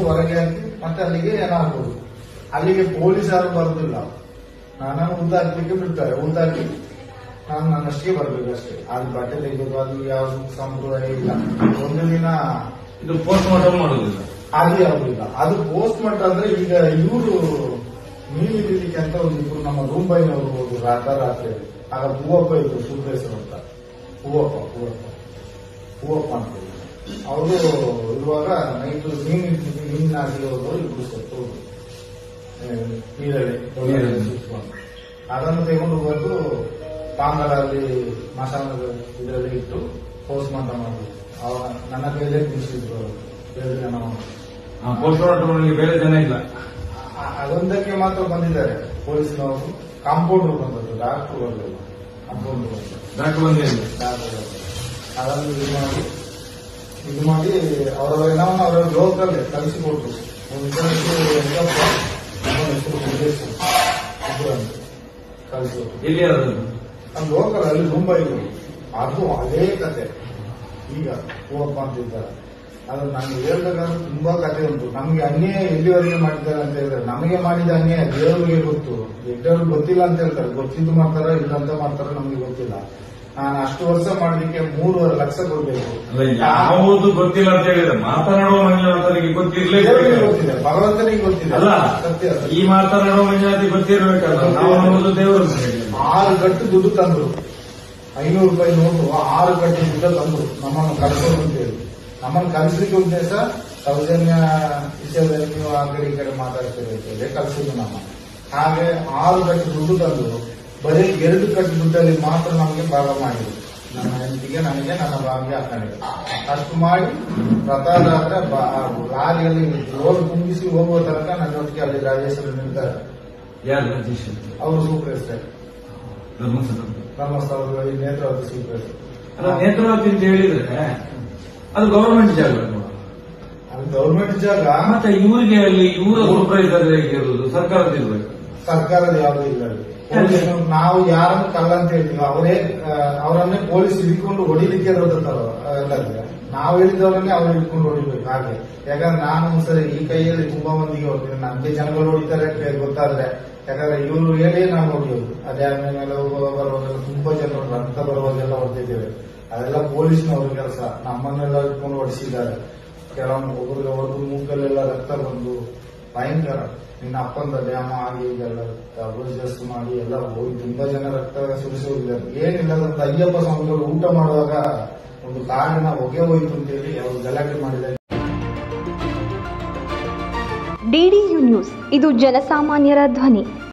ಹೊರಗೆ ಹಾಕಿ ಮತ್ತೆ ಅಲ್ಲಿಗೆ ಏನಾಗ್ಬೋದು. ಅಲ್ಲಿಗೆ ಪೊಲೀಸ್ ಯಾರು ಬರುದಿಲ್ಲ, ನನ್ನನ್ನು ಉದ್ದಾಕ್ಲಿಕ್ಕೆ ಬಿಡ್ತಾರೆ. ಉದ್ದಾಕಿ ನಾನು ನನ್ನಷ್ಟೇ ಬರ್ಬೇಕು ಅಷ್ಟೇ. ಅದು ಬಟ್ಟೆ ತೆಗೆದು ಅದು ಯಾವ್ದು ಸಂಪ್ರದಾಯ ಇಲ್ಲ. ಒಂದು ದಿನ ಇದು ಪೋಸ್ಟ್ ಮಾರ್ಟಮ್ ಮಾಡೋದಿಲ್ಲ, ಅದು ಯಾವ್ದಿಲ್ಲ. ಅದು ಪೋಸ್ಟ್ ಮಾರ್ಟಮ್ ಅಂದ್ರೆ ಈಗ ಇವರು ಮೀನು ಹಿಡಿಲಿಕ್ಕೆ ಅಂತ ಒಂದಿಬ್ರು ನಮ್ಮ ರೂಮ್ ಬೈನವರು ಹೋದ್ರು ರಾತ್ರಿ. ಆಗ ಹೂವಪ್ಪ ಇದ್ರು, ಸುಬ್ಬೇಶ್ವರ ಅಂತ, ಹೂವಪ್ಪ ಅಂತ ಅವರು ಇರುವಾಗ ನೈಟ್ ಮೀನಿನ ಹಾಕಿ ಹೋದವರು ಇಬ್ರು ಸತ್ತು ನೀರಲ್ಲಿ ಸುತ್ಕೊಂಡು. ಅದನ್ನು ತೆಗೆದು ಬಂದು ಪಾಂಗಡಲ್ಲಿ ಮಸಾಲದ ಇದರಲ್ಲಿ ಇಟ್ಟು ಪೋಸ್ಟ್ ಮಾರ್ಟಮ್ ಮಾಡಿದ್ರು. ಅವಾಗ ನನ್ನ ಕೈಲೇ ತಿನ್ನಿಸಿದ್ರು 2 ಜನ. ಪೋಸ್ಟ್ ಮಾರ್ಟಮ್ ಬೇರೆ ಜನ ಇಲ್ಲ, ಅದೊಂದಕ್ಕೆ ಮಾತ್ರ ಬಂದಿದ್ದಾರೆ ಪೊಲೀಸ್ನವರು. ಕಾಂಪೌಂಡರ್ ಬಂದದ್ದು, ಡಾಕ್ಟರ್ ಬರಲಿಲ್ಲ. ಕಾಂಪೌಂಡರ್ ಡಾಕ್ಟರ್ ಬಂದಿಲ್ಲ. ಅದನ್ನು ಇದು ಮಾಡಿ ಅವರ ಏನವನ್ನ ಅವರ ಲೋಕಲ್ಲೇ ಕಲಿಸಿಕೊಟ್ರು. ಒಂದು ಕಲಿಸಿಕೊಟ್ರು. ಎಲ್ಲಿ ನಮ್ಮ ಲೋಕಲ್ ಅಲ್ಲಿ ಮುಂಬೈ ಅದು ಅದೇ ಕತೆ. ಈಗ ಹೂವಪ್ಪ ಅಂತ ಇದ್ದಾರೆ. ಅದು ನಮ್ಗೆ ಹೇಳ್ಬೇಕಾದ್ರೆ ತುಂಬಾ ಕತೆ ಉಂಟು. ನಮ್ಗೆ ಅನ್ಯಾಯ ಎಲ್ಲಿವರೆಗೆ ಮಾಡಿದ್ದಾರೆ ಅಂತ ಹೇಳಿದ್ರೆ, ನಮಗೆ ಮಾಡಿದ ಅನ್ಯಾಯ ದೇವರಿಗೆ ಗೊತ್ತು, ಎಡ್ಡವ್ರಿಗೆ ಗೊತ್ತಿಲ್ಲ ಅಂತ ಹೇಳ್ತಾರೆ. ಗೊತ್ತಿದ್ದು ಮಾಡ್ತಾರ ಇಲ್ಲ ಅಂತ ಮಾಡ್ತಾರ ನಮ್ಗೆ ಗೊತ್ತಿಲ್ಲ. ನಾನು ಅಷ್ಟು ವರ್ಷ ಮಾಡೋದಕ್ಕೆ 3.5 ಲಕ್ಷ ಕೊಡ್ಬೇಕು. ಯಾವುದು ಗೊತ್ತಿಲ್ಲ ಅಂತ ಹೇಳಿದ್ರೆ ಮಾತನಾಡುವ ಮಂಜುನಾಥನಿಗೆ ಗೊತ್ತಿರಲೇ ಗೊತ್ತಿದೆ, ಭಗವಂತನಿಗೆ ಗೊತ್ತಿದೆ. ಅಲ್ಲ, ಸತ್ಯ. ಈ ಮಾತನಾಡುವ ಮಂಜುನಾಥಿಗೆ ಗೊತ್ತಿರ್ಬೇಕಲ್ಲ. ನಾವು ದೇವರು 6 ಗಂಟು ದುಡ್ಡು ತಂದ್ರು, 500 ರೂಪಾಯಿ ನೋಟು 6 ಗಂಟೆ ದುಡ್ಡು ತಂದ್ರು ನಮ್ಮನ್ನು ಕಳಿಸೋದು ಅಂತ ಹೇಳಿ. ನಮ್ಮನ್ನು ಕಲಿಸಲಿಕ್ಕೆ ಉದ್ದೇಶ ಸೌಜನ್ಯ ವಿಷಯದಲ್ಲಿ ನೀವು ಆ ಕಡೆ ಈ ಕಡೆ ಮಾತಾಡ್ತಿರಬೇಕು ಕಲಿಸಿದ್ರು ನಮ್ಮ. ಹಾಗೆ 6 ಗಂಟೆ ದುಡ್ಡು ತಂದು ಬರೀ 2 ಕಟ್ಟು ದುಡ್ಡಲ್ಲಿ ಮಾತ್ರ ನಮಗೆ ಭಾಗ ಮಾಡಿದ್ರು. ನನ್ನ ಹೆಂಡತಿಗೆ, ನನಗೆ, ನನ್ನ ಬಾವಿಗೆ ಹಾಕೊಂಡಿದ್ರು. ಅಷ್ಟು ಮಾಡಿ ಪ್ರತಾದಾದ್ರೆ ಲಾರಿಯಲ್ಲಿ ರೋಡ್ ತುಂಬಿಸಿ ಹೋಗುವ ತನಕ ನನ್ನೊಟ್ಟಿಗೆ ಅಲ್ಲಿ ರಾಜೇಶ್ವರ ನಿಲ್ತಾರೆ. ಅವರು ಸೂಪರ್ವೈಸರ್ ಧರ್ಮಸ್ಥಳದಲ್ಲಿ ನೇತ್ರಾವತಿ ಸೂಪರ್ವೈಸರ್. ನೇತ್ರಾವತಿ ಅಂತ ಹೇಳಿದ್ರೆ ಅದು ಗವರ್ಮೆಂಟ್ ಜಾಗ, ಅದು ಗವರ್ಮೆಂಟ್ ಜಾಗ. ಮತ್ತೆ ಇವರಿಗೆ ಅಲ್ಲಿ ಇವರ ಸೂಪರ್ವೈಸರ್ ಇರೋದು ಸರ್ಕಾರದ ಇರ್ಬೇಕು. ಸರ್ಕಾರದ ಯಾವುದೂ ಇಲ್ಲ. ನಾವು ಯಾರನ್ನು ಕಳ್ಳ ಅಂತ ಹೇಳ್ತೀವಿ, ಅವರನ್ನೇ ಪೊಲೀಸ್ ಹಿಡ್ಕೊಂಡು ಹೊಡಿಲಿಕ್ಕೆ ಇರೋದಂತಲ್ಲ. ನಾವು ಹೇಳಿದವರನ್ನೇ ಅವ್ರು ಹಿಡ್ಕೊಂಡು ಹೊಡಿಬೇಕು. ಹಾಗೆ ಯಾಕಂದ್ರೆ ನಾನು ಸರಿ ಈ ಕೈಯಲ್ಲಿ ತುಂಬಾ ಮಂದಿಗೆ ಹೊಡ್ತೀನಿ, ನಮ್ಗೆ ಜನಗಳು ಹೊಡಿತಾರೆ ಗೊತ್ತಾದ್ರೆ. ಯಾಕಂದ್ರೆ ಇವರು ಹೇಳಿ ನಾವು ಹೊಡಿಯೋದು. ಅದೇ ಮೇಲೆ ಬರುವಾಗೆಲ್ಲ ತುಂಬಾ ಜನರು ರಕ್ತ ಬರುವಾಗೆಲ್ಲ ಹೊಡೆದಿದ್ದೇವೆ. ಅದೆಲ್ಲ ಪೊಲೀಸ್ನವ್ರ ಕೆಲಸ. ನಮ್ಮನ್ನೆಲ್ಲ ಇಟ್ಕೊಂಡು ಹೊಡಿಸಿದ್ದಾರೆ. ಕೆಲವೊಂದು ಒಬ್ಬರಿಗೆ ಹೊಡೆದು ಮೂಕಲ್ಲೆಲ್ಲ ರಕ್ತ ಬಂದು ಭಯಂಕರ. ನಿನ್ನ ಅಪ್ಪಂದ ಡ್ಯಾಮ ಆಗಿ ಇದೆಲ್ಲ ಅಬ್ರೋಜಸ್ ಮಾಡಿ ಎಲ್ಲ ಹೋಗಿ ತುಂಬಾ ಜನ ರಕ್ತ ಸುರಿಸಿ ಹೋಗಿದ್ದಾರೆ. ಏನಿಲ್ಲ, ಅಯ್ಯಪ್ಪ ಸ್ವಾಮಿಗಳು ಊಟ ಮಾಡುವಾಗ ಒಂದು ಕಾರಿನ ಹೊಗೆ ಹೋಯ್ತು ಅಂತೇಳಿ ಅವರು ಗಲಾಟೆ ಮಾಡಿದ್ದಾರೆ. DDU ನ್ಯೂಸ್, ಇದು ಜನಸಾಮಾನ್ಯರ ಧ್ವನಿ.